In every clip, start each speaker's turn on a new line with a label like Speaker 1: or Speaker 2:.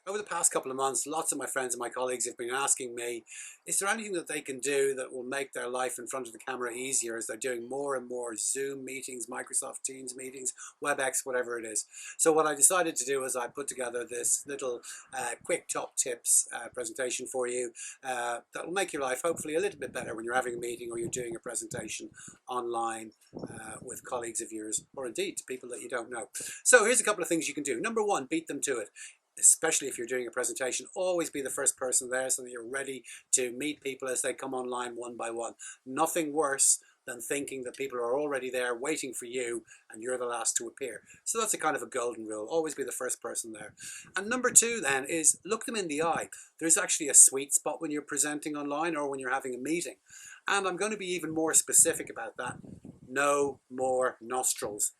Speaker 1: Over the past couple of months, lots of my friends and my colleagues have been asking me, is there anything that they can do that will make their life in front of the camera easier as they're doing more and more Zoom meetings, Microsoft Teams meetings, WebEx, whatever it is. So what I decided to do is I put together this little quick top tips presentation for you that will make your life hopefully a little bit better when you're having a meeting or you're doing a presentation online with colleagues of yours, or indeed to people that you don't know. So here's a couple of things you can do. Number one, beat them to it. Especially if you're doing a presentation, always be the first person there so that you're ready to meet people as they come online one by one. Nothing worse than thinking that people are already there waiting for you and you're the last to appear. So that's a kind of a golden rule. Always be the first person there. And number two then is look them in the eye. There's actually a sweet spot when you're presenting online or when you're having a meeting. And I'm going to be even more specific about that. No more nostrils.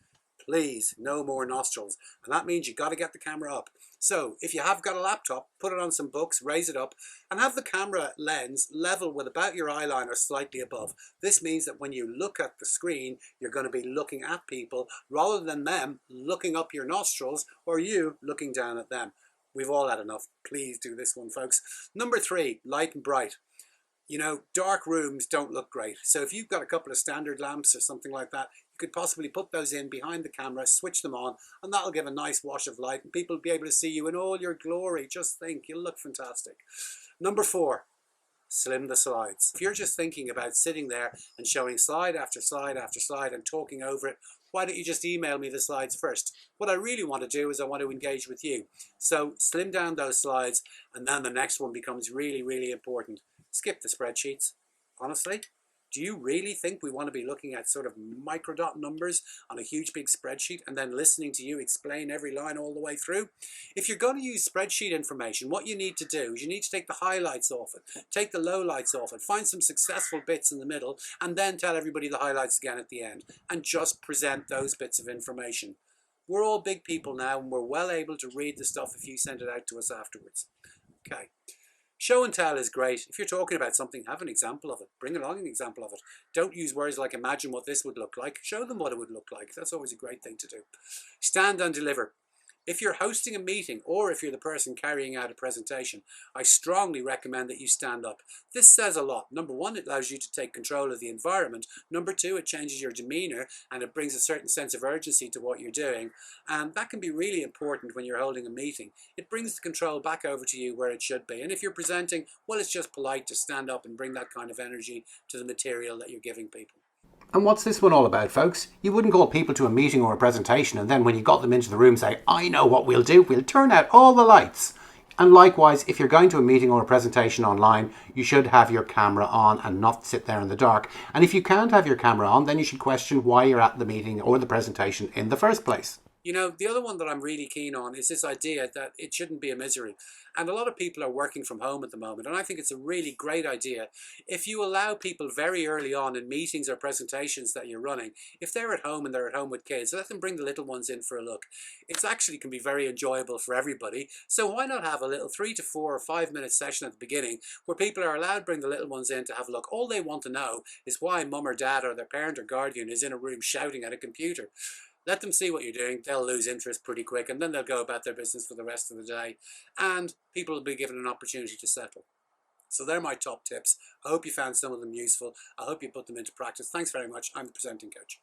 Speaker 1: Please, no more nostrils. And that means you've got to get the camera up. So if you have got a laptop, put it on some books, raise it up, and have the camera lens level with about your eye line or slightly above. This means that when you look at the screen, you're going to be looking at people rather than them looking up your nostrils or you looking down at them. We've all had enough. Please do this one, folks. Number three, light and bright. You know, dark rooms don't look great. So if you've got a couple of standard lamps or something like that, you could possibly put those in behind the camera, switch them on, and that'll give a nice wash of light and people will be able to see you in all your glory. Just think, you'll look fantastic. Number four, slim the slides. If you're just thinking about sitting there and showing slide after slide after slide and talking over it, why don't you just email me the slides first? What I really want to do is I want to engage with you. So slim down those slides and then the next one becomes really, really important. Skip the spreadsheets. Honestly, do you really think we want to be looking at sort of microdot numbers on a huge big spreadsheet and then listening to you explain every line all the way through? If you're going to use spreadsheet information, what you need to do is you need to take the highlights off it, take the lowlights off it, find some successful bits in the middle, and then tell everybody the highlights again at the end, and just present those bits of information. We're all big people now, and we're well able to read the stuff if you send it out to us afterwards. Okay. Show and tell is great. If you're talking about something, have an example of it. Bring along an example of it. Don't use words like imagine what this would look like. Show them what it would look like. That's always a great thing to do. Stand and deliver. If you're hosting a meeting or if you're the person carrying out a presentation, I strongly recommend that you stand up. This says a lot. Number one, it allows you to take control of the environment. Number two, it changes your demeanor and it brings a certain sense of urgency to what you're doing. And that can be really important when you're holding a meeting. It brings the control back over to you where it should be. And if you're presenting, well, it's just polite to stand up and bring that kind of energy to the material that you're giving people.
Speaker 2: And what's this one all about, folks? You wouldn't call people to a meeting or a presentation and then when you got them into the room say, I know what we'll do, we'll turn out all the lights. And likewise, if you're going to a meeting or a presentation online, you should have your camera on and not sit there in the dark. And if you can't have your camera on, then you should question why you're at the meeting or the presentation in the first place.
Speaker 1: You know, the other one that I'm really keen on is this idea that it shouldn't be a misery. And a lot of people are working from home at the moment, and I think it's a really great idea if you allow people very early on in meetings or presentations that you're running, if they're at home and they're at home with kids, let them bring the little ones in for a look. It actually can be very enjoyable for everybody, so why not have a little 3 to 4 or 5 minute session at the beginning where people are allowed to bring the little ones in to have a look. All they want to know is why mum or dad or their parent or guardian is in a room shouting at a computer. Let them see what you're doing. They'll lose interest pretty quick and then they'll go about their business for the rest of the day and people will be given an opportunity to settle. So they're my top tips. I hope you found some of them useful. I hope you put them into practice. Thanks very much. I'm the presenting coach.